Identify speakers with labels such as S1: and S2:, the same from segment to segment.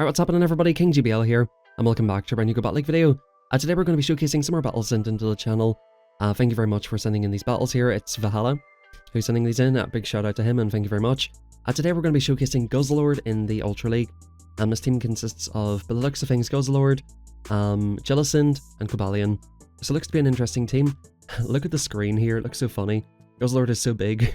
S1: Alright, what's happening everybody? King GBL here, and welcome back to a brand new Go Battle League video. Today we're going to be showcasing some more battles sent into the channel. Thank you very much for sending in these battles here. It's Valhalla who's sending these in. Big shout out to him and thank you very much. Today we're going to be showcasing Guzzlord in the Ultra League. This team consists of, by the looks of things, Guzzlord, Jellicent, and Cobalion. So it looks to be an interesting team. Look at the screen here, it looks so funny. Guzzlord is so big.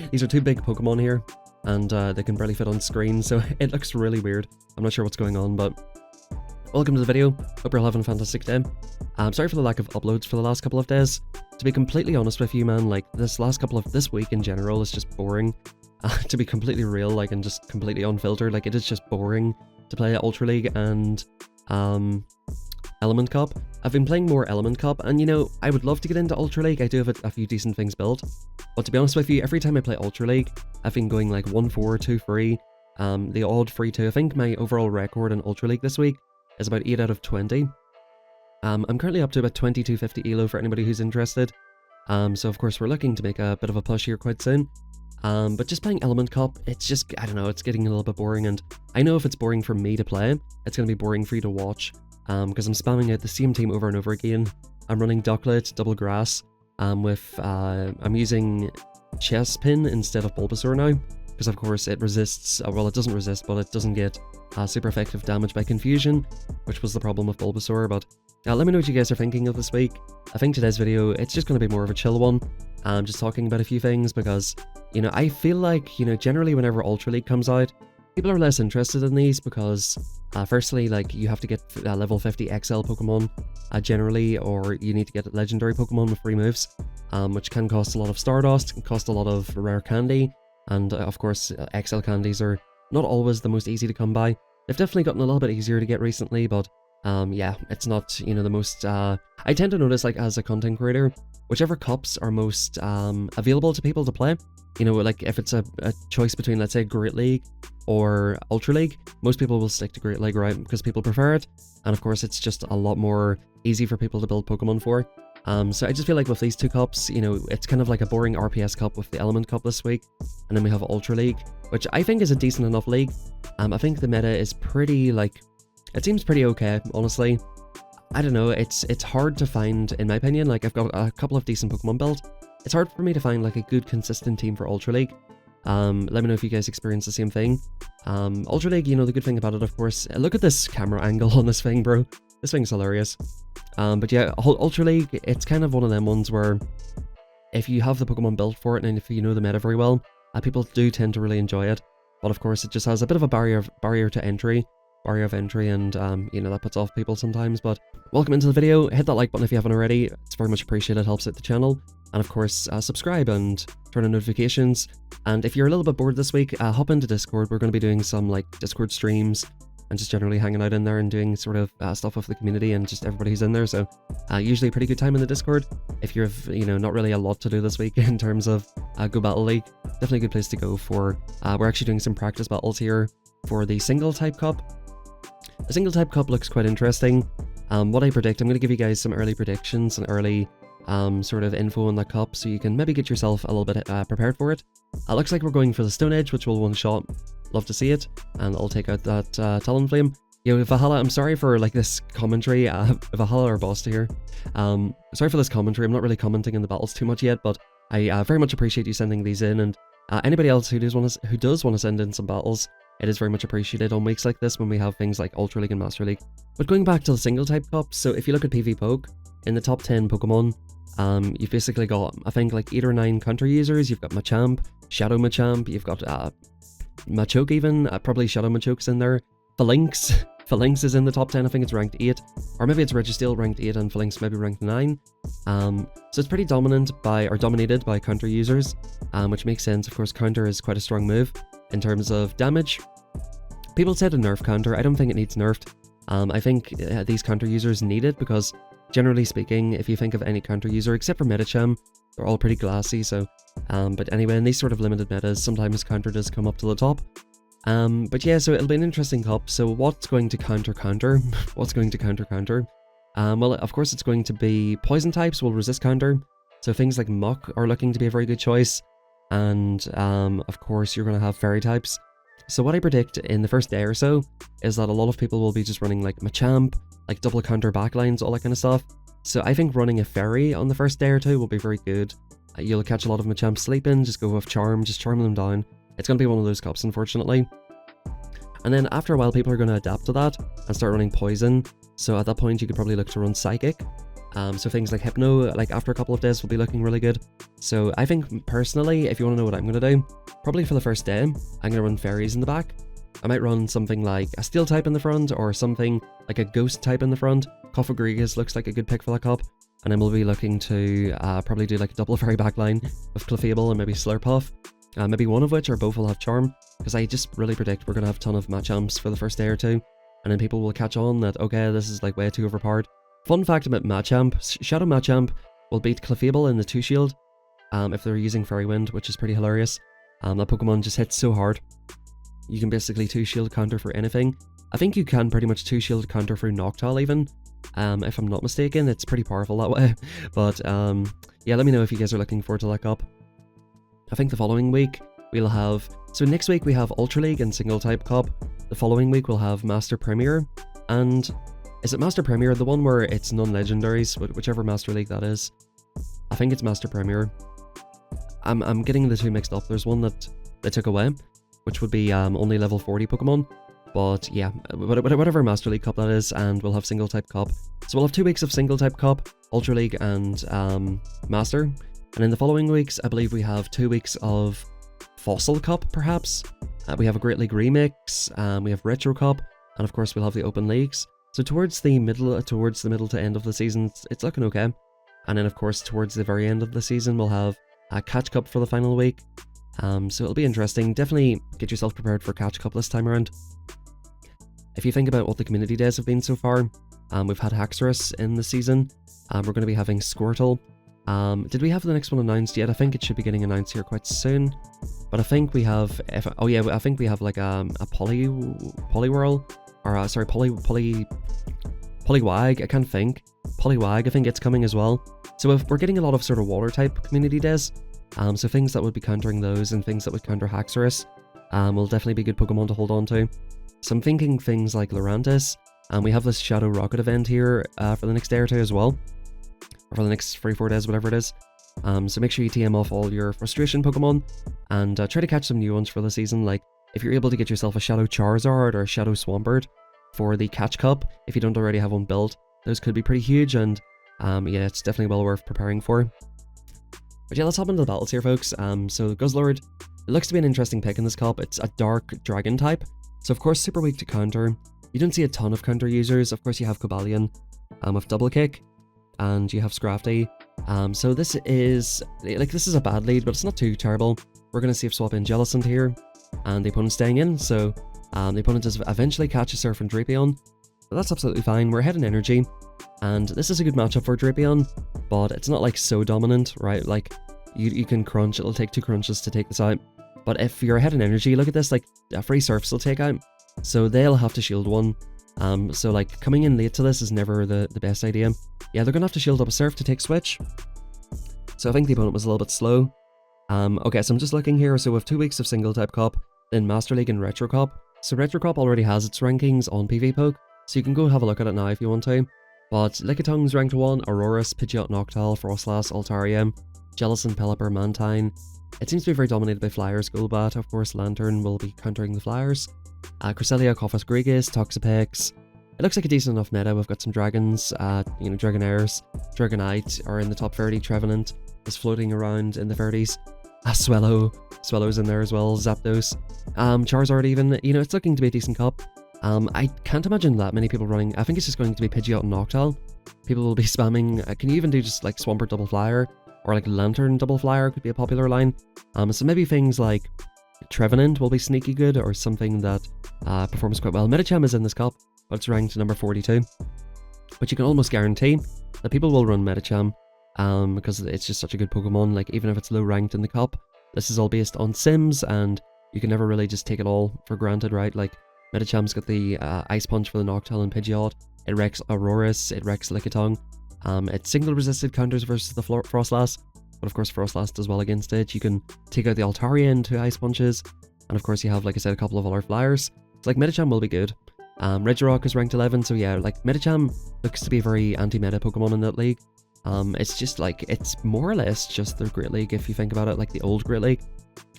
S1: These are two big Pokemon here, and they can barely fit on screen, so it looks really weird. I'm not sure what's going on, but welcome to the video. Hope you're all having a fantastic day. I'm sorry for the lack of uploads for the last couple of days. To be completely honest with you, man, like this week in general is just boring. To be completely real, like, and just completely unfiltered, like it is just boring to play Ultra League and Element Cup. I've been playing more Element Cup, and you know, I would love to get into Ultra League. I do have a few decent things built, but to be honest with you, every time I play Ultra League, I've been going like 1-4, 2-3, the odd 3-2. I think my overall record in Ultra League this week is about 8 out of 20. I'm currently up to about 2250 elo for anybody who's interested. So of course we're looking to make a bit of a push here quite soon. But just playing Element Cup, it's just, I don't know, it's getting a little bit boring, and I know if it's boring for me to play, it's going to be boring for you to watch, because I'm spamming out the same team over and over again. I'm running Ducklet, Double Grass, I'm using Chespin instead of Bulbasaur now, because of course it resists, well it doesn't resist, but it doesn't get super effective damage by confusion, which was the problem with Bulbasaur. But let me know what you guys are thinking of this week. I think today's video, it's just going to be more of a chill one. I'm just talking about a few things because, you know, I feel like, you know, generally whenever Ultra League comes out, people are less interested in these because, firstly, like, you have to get level 50 XL Pokemon, generally, or you need to get legendary Pokemon with free moves, which can cost a lot of Stardust, can cost a lot of rare candy, and of course, XL candies are not always the most easy to come by. They've definitely gotten a little bit easier to get recently, but yeah, it's not, you know, the most, I tend to notice, like, as a content creator, whichever cups are most available to people to play, you know, like if it's a choice between, let's say, Great League or Ultra League, most people will stick to Great League, right, because people prefer it, and of course it's just a lot more easy for people to build Pokemon for. So I just feel like with these two cups, you know, it's kind of like a boring RPS cup with the Element Cup this week, and then we have Ultra League, which I think is a decent enough league. I think the meta is pretty, like, it seems pretty okay, honestly. I don't know, it's hard to find, in my opinion. Like, I've got a couple of decent Pokemon built. It's hard for me to find, like, a good, consistent team for Ultra League. Let me know if you guys experience the same thing. Ultra League, you know, the good thing about it, of course, look at this camera angle on this thing, bro. This thing's hilarious. But yeah, Ultra League, it's kind of one of them ones where if you have the Pokemon built for it and if you know the meta very well, people do tend to really enjoy it. But of course, it just has a bit of a barrier of entry, and you know, that puts off people sometimes. But welcome into the video. Hit that like button if you haven't already. It's very much appreciated, helps out the channel. And of course, subscribe and turn on notifications. And if you're a little bit bored this week, hop into Discord. We're going to be doing some, like, Discord streams and just generally hanging out in there and doing sort of stuff with the community and just everybody who's in there. So usually a pretty good time in the Discord. If you're, you know, not really a lot to do this week in terms of Go Battle League, definitely a good place to go for. We're actually doing some practice battles here for the single type cup. The single type cup looks quite interesting. What I predict, I'm going to give you guys some early predictions and early sort of info on that cup, so you can maybe get yourself a little bit prepared for it. Looks like we're going for the Stone Edge, which will one shot. Love to see it, and I'll take out that Talonflame. Yo, Valhalla, I'm sorry for, like, this commentary. Valhalla or Boss here. Sorry for this commentary. I'm not really commenting in the battles too much yet, but I very much appreciate you sending these in, and anybody else who does want to send in some battles, it is very much appreciated on weeks like this when we have things like Ultra League and Master League. But going back to the single type cup, so if you look at PvPoke, in the top 10 Pokemon, you've basically got, I think, like 8 or 9 counter users. You've got Machamp, Shadow Machamp, you've got Machoke even, probably Shadow Machoke's in there. Phalanx is in the top 10, I think it's ranked 8, or maybe it's Registeel ranked 8 and Phalanx maybe ranked 9. So it's pretty dominated by counter users, which makes sense. Of course, counter is quite a strong move in terms of damage. People said a nerf counter. I don't think it needs nerfed. I think these counter users need it because, generally speaking, if you think of any counter user, except for Medicham, they're all pretty glassy, so, but anyway, in these sort of limited metas, sometimes counter does come up to the top. But yeah, so it'll be an interesting cup. So what's going to counter? What's going to counter? Well, of course it's going to be poison types will resist counter, so things like Muck are looking to be a very good choice, and of course you're going to have fairy types. So what I predict in the first day or so is that a lot of people will be just running like Machamp, like double counter backlines, all that kind of stuff. So I think running a fairy on the first day or two will be very good. You'll catch a lot of Machamp sleeping, just go with Charm, just charm them down. It's going to be one of those cups, unfortunately. And then after a while, people are going to adapt to that and start running Poison. So at that point, you could probably look to run Psychic. So things like Hypno, like after a couple of days, will be looking really good. So I think personally, if you want to know what I'm going to do, probably for the first day, I'm going to run Fairies in the back. I might run something like a Steel type in the front, or something like a Ghost type in the front. Cofagrigus looks like a good pick for that cup. And then we'll be looking to probably do like a double fairy backline of Clefable and maybe Slurpuff. Maybe one of which or both will have Charm, because I just really predict we're going to have a ton of Machamps for the first day or two, and then people will catch on that, okay, this is like way too overpowered. Fun fact about Machamp, Shadow Machamp will beat Clefable in the 2-shield if they're using Fairy Wind, which is pretty hilarious. That Pokemon just hits so hard. You can basically 2-shield counter for anything. I think you can pretty much 2-shield counter through Noctowl even, if I'm not mistaken. It's pretty powerful that way. But yeah, let me know if you guys are looking forward to that cup. I think the following week we'll have, so next week we have Ultra League and Single Type Cup. The following week we'll have Master Premier, and is it Master Premier, the one where it's non-legendaries, whichever Master League that is? I think it's Master Premier. I'm getting the two mixed up. There's one that they took away, which would be only level 40 Pokemon. But yeah, whatever Master League Cup that is, and we'll have Single Type Cup. So we'll have 2 weeks of Single Type Cup, Ultra League and Master. And in the following weeks, I believe we have 2 weeks of Fossil Cup, perhaps. We have a Great League Remix, we have Retro Cup, and of course we'll have the Open Leagues. So towards the middle to end of the season, it's looking okay. And then of course towards the very end of the season, we'll have a Catch Cup for the final week. So it'll be interesting. Definitely get yourself prepared for Catch Cup this time around. If you think about what the community days have been so far, we've had Haxorus in the season. We're going to be having Squirtle. Did we have the next one announced yet? I think it should be getting announced here quite soon. But I think we have, I think we have like a Poliwhirl, or sorry, Poliwag, I can't think. Poliwag, I think it's coming as well. So if we're getting a lot of sort of water type community days, so things that would be countering those and things that would counter Haxorus, will definitely be good Pokemon to hold on to. So I'm thinking things like Lurantis, and we have this Shadow Rocket event here for the next day or two as well. Or for the next 3-4 days, whatever it is. So make sure you TM off all your frustration Pokemon, and try to catch some new ones for the season. Like, if you're able to get yourself a Shadow Charizard or a Shadow Swampert for the Catch Cup, if you don't already have one built, those could be pretty huge, and yeah, it's definitely well worth preparing for. But yeah, let's hop into the battles here, folks. So Guzzlord, it looks to be an interesting pick in this cup. It's a Dark Dragon type, so of course super weak to counter. You don't see a ton of counter users. Of course you have Cobalion with Double Kick, and you have Scrafty. So this is a bad lead, but it's not too terrible. We're going to safe swap in Jellicent here, and the opponent's staying in, so the opponent does eventually catch a Surf and Drapion, but that's absolutely fine. We're ahead in energy, and this is a good matchup for Drapion, but it's not like so dominant, right? Like, you can crunch, it'll take 2 crunches to take this out, but if you're ahead in energy, look at this, like, a free Surfs will take out, so they'll have to shield one. So like, coming in late to this is never the best idea. Yeah, they're gonna have to shield up a Surf to take Switch, so I think the opponent was a little bit slow. Okay, so I'm just looking here, so we have 2 weeks of Single Type Cup, then Master League and Retro Cup. So Retro Cup already has its rankings on PvPoke, so you can go have a look at it now if you want to. But Lickitung's ranked 1, Auroras, Pidgeot, Noctowl, Frostlass, Altaria, Jellicent, Pelipper, Mantine. It seems to be very dominated by Flyers, Golbat, of course Lantern will be countering the Flyers. Cresselia, Koffos, Grigus, Toxapex. It looks like a decent enough meta. We've got some dragons, Dragonairs, Dragonite are in the top 30, Trevenant is floating around in the 30s. Swellow's in there as well, Zapdos, Charizard even, it's looking to be a decent cup. I can't imagine that many people running. I think it's just going to be Pidgeot and Noctowl. People will be spamming, can you even do just like Swampert Double Flyer, or like Lantern Double Flyer could be a popular line. So maybe things like Trevenant will be sneaky good, or something that performs quite well. Medicham is in this cup, but it's ranked number 42. But you can almost guarantee that people will run Medicham, because it's just such a good Pokemon. Like, even if it's low ranked in the cup, this is all based on Sims, and you can never really just take it all for granted, right? Like, Medicham's got the Ice Punch for the Noctowl and Pidgeot, it wrecks Auroras, it wrecks Lickitung, it's single resisted counters versus the Frostlass, but of course Frostlass does well against it. You can take out the Altaria into Ice Punches, And of course you have, like I said, a couple of other flyers. So like Medicham will be good. Regirock is ranked 11, so yeah, like Medicham looks to be a very anti-meta Pokemon in that league. It's just like, it's more or less just the Great League if you think about it, like the old Great League.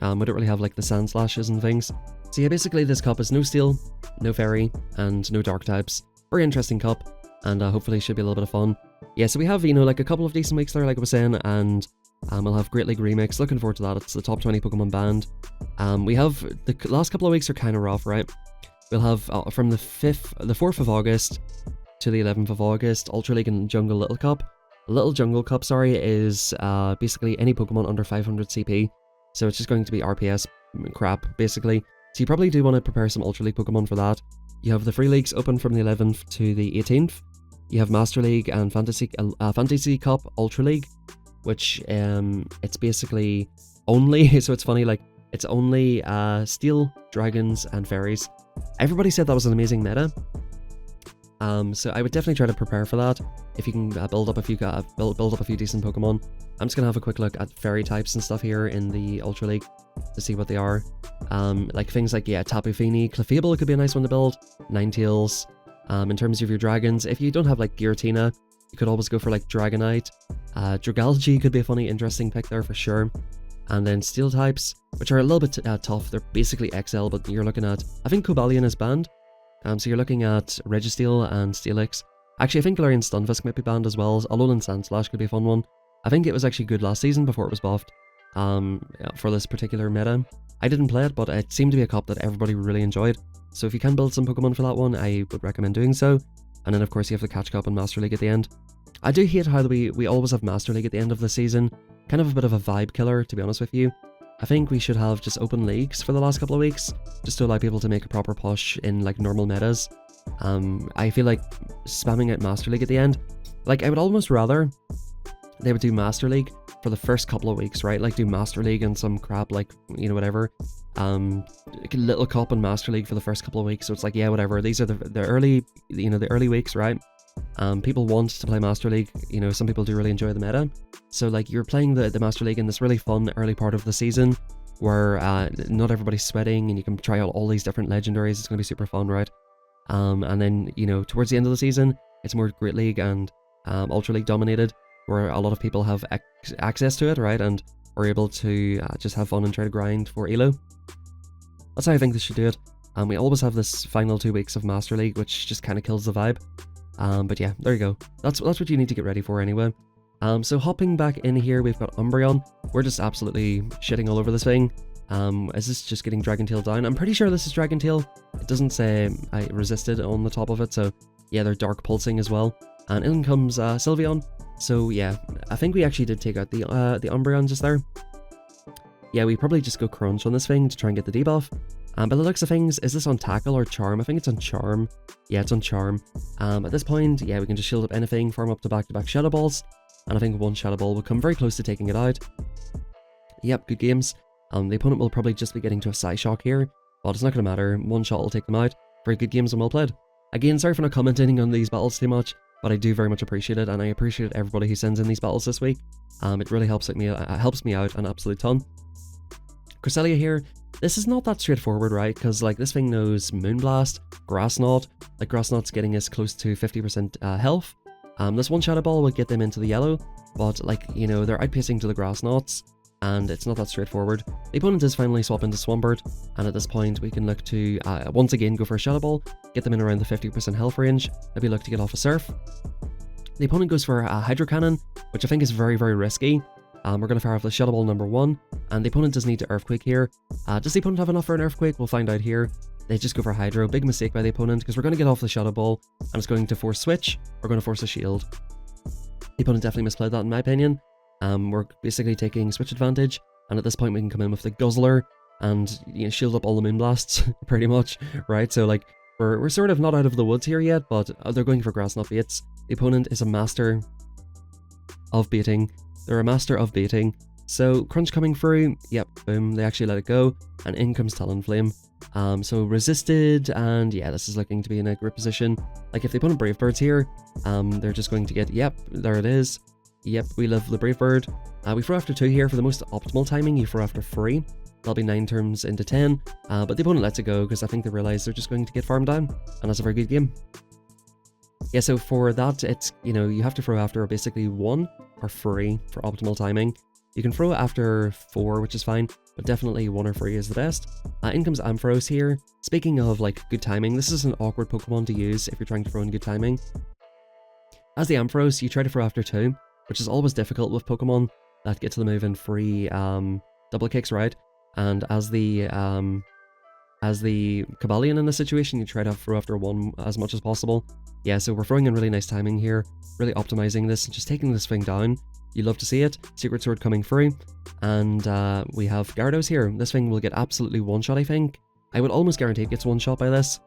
S1: We don't really have like the Sand Slashes and things. So yeah, basically this cup is no Steel, no Fairy, and no Dark types. Very interesting cup, and hopefully should be a little bit of fun. Yeah, so we have, you know, like a couple of decent weeks there, like I was saying, and we'll have Great League Remix. Looking forward to that. It's the top 20 Pokemon banned. We have, the last couple of weeks are kind of rough, right? We'll have from the 4th of August to the 11th of August, Ultra League and Jungle Little Cup. Little Jungle Cup, sorry, is basically any Pokemon under 500 CP. So it's just going to be RPS crap, basically. So you probably do want to prepare some Ultra League Pokemon for that. You have the free leagues open from the 11th to the 18th. You have Master League and Fantasy Cup Ultra League, which it's basically only, so it's funny, like, it's only Steel, Dragons, and Fairies. Everybody said that was an amazing meta. So I would definitely try to prepare for that. If you can build up a few decent Pokemon. I'm just gonna have a quick look at Fairy types and stuff here in the Ultra League to see what they are. Like things like, yeah, Tapu Fini, Clefable could be a nice one to build. Ninetales. In terms of your dragons, if you don't have like Giratina, you could always go for like Dragonite. Dragalge could be a funny, interesting pick there for sure. And then Steel types, which are a little bit tough. They're basically XL, but you're looking at, I think Cobalion is banned. So you're looking at Registeel and Steelix. Actually, I think Galarian Stunfisk might be banned as well. Alolan Sandslash could be a fun one. I think it was actually good last season before it was buffed. For this particular meta. I didn't play it, but it seemed to be a cup that everybody really enjoyed. So if you can build some Pokemon for that one, I would recommend doing so. And then of course you have the Catch Cup and Master League at the end. I do hate how we always have Master League at the end of the season. Kind of a bit of a vibe killer, to be honest with you. I think we should have just open leagues for the last couple of weeks, just to allow people to make a proper push in like normal metas. I feel like spamming out Master League at the end, like I would almost rather they would do Master League for the first couple of weeks, right? Like do Master League and some crap, like, you know, whatever. Little Cup and Master League for the first couple of weeks. So it's like, yeah, whatever. These are the early, you know, the early weeks, right? People want to play Master League. You know, some people do really enjoy the meta. So like you're playing the Master League in this really fun early part of the season where not everybody's sweating and you can try out all these different legendaries. It's going to be super fun, right? And then, you know, towards the end of the season, it's more Great League and Ultra League dominated, where a lot of people have access to it, right? And are able to just have fun and try to grind for ELO. That's how I think they should do it. We always have this final 2 weeks of Master League, which just kind of kills the vibe. But yeah, there you go. That's what you need to get ready for anyway. So hopping back in here, we've got Umbreon. We're just absolutely shitting all over this thing. Is this just getting Dragon Tail down? I'm pretty sure this is Dragon Tail. It doesn't say I resisted on the top of it, so yeah, they're Dark Pulsing as well. And in comes Sylveon. So yeah, I think we actually did take out the Umbreon just there. Yeah, we probably just go Crunch on this thing to try and get the debuff. By the looks of things, is this on Tackle or Charm? I think it's on Charm. Yeah, it's on Charm. At this point, yeah, we can just shield up anything, farm up to back-to-back Shadow Balls, and I think one Shadow Ball will come very close to taking it out. Yep, good games. The opponent will probably just be getting to a Psyshock here, but it's not going to matter. One shot will take them out. Very good games and well played. Again, sorry for not commenting on these battles too much, but I do very much appreciate it, and I appreciate everybody who sends in these battles this week. It really helps me out an absolute ton. Cresselia here. This is not that straightforward, right? Because like this thing knows Moonblast, Grass Knot. Like Grass Knot's getting us close to 50% health. This one Shadow Ball will get them into the yellow, but like, you know, they're outpacing to the Grass Knots, and it's not that straightforward. The opponent is finally swapping to Swampert, and at this point we can look to once again go for a Shadow Ball, get them in around the 50% health range, maybe look to get off a Surf. The opponent goes for a Hydro Cannon, which I think is very, very risky. We're going to fire off the Shadow Ball number 1, and the opponent does need to Earthquake here. Does the opponent have enough for an Earthquake? We'll find out here. They just go for Hydro. Big mistake by the opponent, because we're going to get off the Shadow Ball, and it's going to force Switch. We're going to force a Shield. The opponent definitely misplayed that in my opinion. We're basically taking Switch advantage, and at this point we can come in with the Guzzlord, and, you know, shield up all the Moonblasts, pretty much, right? So like, we're sort of not out of the woods here yet, but they're going for Grass Knot baits. The opponent is a master of baiting. They're a master of baiting. So Crunch coming through, yep, boom, they actually let it go, and in comes Talonflame. So resisted, and yeah, this is looking to be in a grip position. Like if they put in Brave Birds here, they're just going to get, yep, there it is. Yep, we love the Brave Bird. We throw after 2 here. For the most optimal timing, you throw after 3. That'll be 9 turns into 10, but the opponent lets it go because I think they realize they're just going to get farmed down, and that's a very good game. Yeah, so for that, it's, you know, you have to throw after basically 1 or 3 for optimal timing. You can throw after 4, which is fine, but definitely 1 or 3 is the best. In comes Ampharos here. Speaking of like good timing, this is an awkward Pokemon to use if you're trying to throw in good timing. As the Ampharos, you try to throw after 2, which is always difficult with Pokemon that get to the move in 3 double kicks, right? And as the Cobalion in this situation, you try to throw after 1 as much as possible. Yeah, so we're throwing in really nice timing here, really optimizing this, and just taking this thing down. You love to see it. Secret Sword coming through, and we have Gyarados here. This thing will get absolutely one-shot, I think. I would almost guarantee it gets one-shot by this.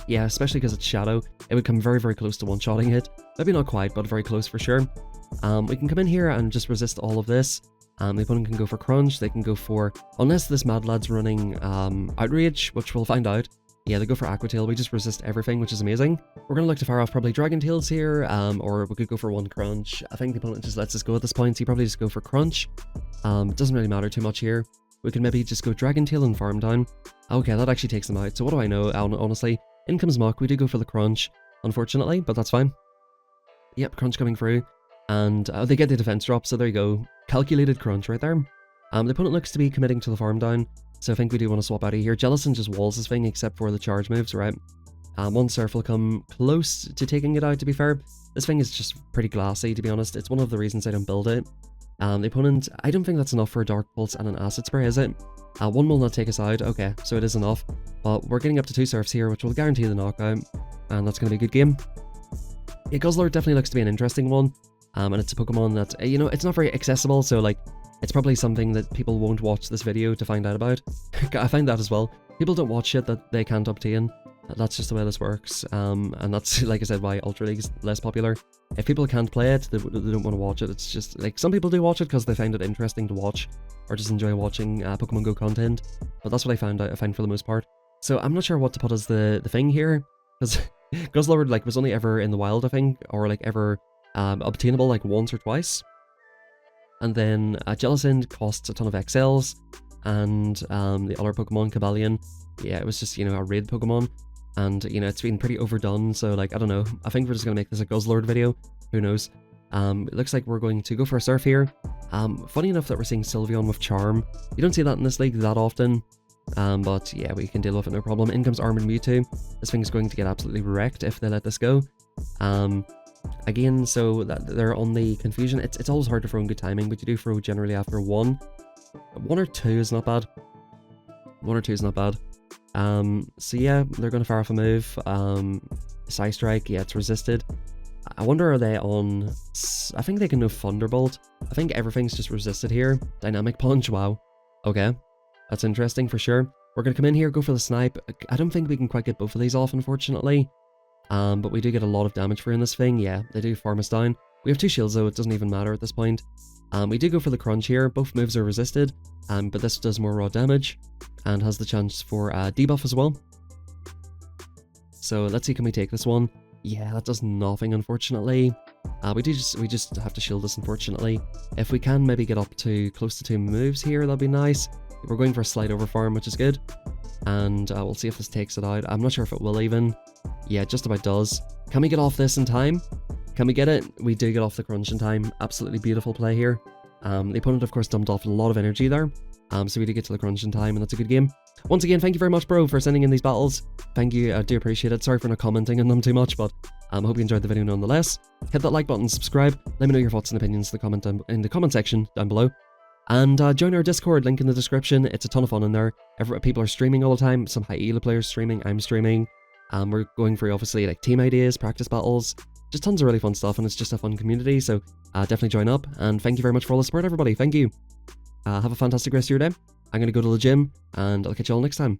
S1: Yeah, especially because it's Shadow. It would come very, very close to one-shotting it. Maybe not quite, but very close for sure. We can come in here and just resist all of this. The opponent can go for Crunch, they can go for, unless this Mad Lad's running Outrage, which we'll find out. Yeah, they go for Aqua Tail, we just resist everything, which is amazing. We're going to look to fire off probably Dragon Tails here, or we could go for 1 Crunch. I think the opponent just lets us go at this point, so you probably just go for Crunch. It doesn't really matter too much here. We can maybe just go Dragon Tail and farm down. Okay, that actually takes them out, so what do I know, honestly? In comes Mach, we do go for the Crunch, unfortunately, but that's fine. Yep, Crunch coming through, and they get the defense drop, so there you go. Calculated Crunch right there. The opponent looks to be committing to the farm down, so I think we do want to swap out of here. Jellicent just walls this thing except for the charge moves, right? 1 Surf will come close to taking it out, to be fair. This thing is just pretty glassy, to be honest. It's one of the reasons I don't build it. The opponent, I don't think that's enough for a Dark Pulse and an Acid Spray, is it? 1 will not take us out, okay, so it is enough. But we're getting up to 2 Surfs here, which will guarantee the knockout, and that's going to be a good game. Yeah, Guzzlord definitely looks to be an interesting one. And it's a Pokemon that, you know, it's not very accessible, so like, it's probably something that people won't watch this video to find out about. I find that as well. People don't watch shit that they can't obtain. That's just the way this works. And that's, like I said, why Ultra League is less popular. If people can't play it, they don't want to watch it. It's just, like, some people do watch it because they find it interesting to watch, or just enjoy watching Pokemon Go content. But that's what I find for the most part. So I'm not sure what to put as the thing here, because Guzzlord, like, was only ever in the wild, I think, or, like, ever obtainable, like, once or twice. And then Jellicent costs a ton of XLs, and the other Pokemon, Cobalion, yeah, it was just, you know, a raid Pokemon, and, you know, it's been pretty overdone, so, like, I don't know, I think we're just gonna make this a Guzzlord video, who knows. It looks like we're going to go for a Surf here. Funny enough that we're seeing Sylveon with Charm. You don't see that in this league that often, but yeah, we can deal with it, no problem. In comes Armored Mewtwo. This thing's going to get absolutely wrecked if they let this go. Again, so that they're on the Confusion. It's always hard to throw in good timing, but you do throw generally after 1. 1 or 2 is not bad. 1 or 2 is not bad. So yeah, they're going to fire off a move. Psy Strike, yeah, it's resisted. I wonder, are they on... I think they can know Thunderbolt. I think everything's just resisted here. Dynamic Punch, wow. Okay, that's interesting for sure. We're going to come in here, go for the Snipe. I don't think we can quite get both of these off, unfortunately. But we do get a lot of damage for in this thing. Yeah, they do farm us down. We have 2 shields though, it doesn't even matter at this point. We do go for the Crunch here. Both moves are resisted, but this does more raw damage and has the chance for debuff as well. So let's see, can we take this one? Yeah, that does nothing, unfortunately. We just have to shield this, unfortunately. If we can maybe get up to close to 2 moves here, that'd be nice. We're going for a Slide Over farm, which is good. And we'll see if this takes it out. I'm not sure if it will even. Yeah, it just about does. Can we get off this in time? Can we get it? We do get off the Crunch in time. Absolutely beautiful play here. The opponent, of course, dumped off a lot of energy there. So we do get to the Crunch in time, and that's a good game. Once again, thank you very much, bro, for sending in these battles. Thank you, I do appreciate it. Sorry for not commenting on them too much, but I hope you enjoyed the video nonetheless. Hit that like button, subscribe, let me know your thoughts and opinions in the comment section down below. And join our Discord, link in the description. It's a ton of fun in there. People are streaming all the time. Some Hyela players streaming, I'm streaming. We're going through, obviously, like, team ideas, practice battles, just tons of really fun stuff, and it's just a fun community, so definitely join up, and thank you very much for all the support, everybody. Thank you. Have a fantastic rest of your day. I'm going to go to the gym, and I'll catch you all next time.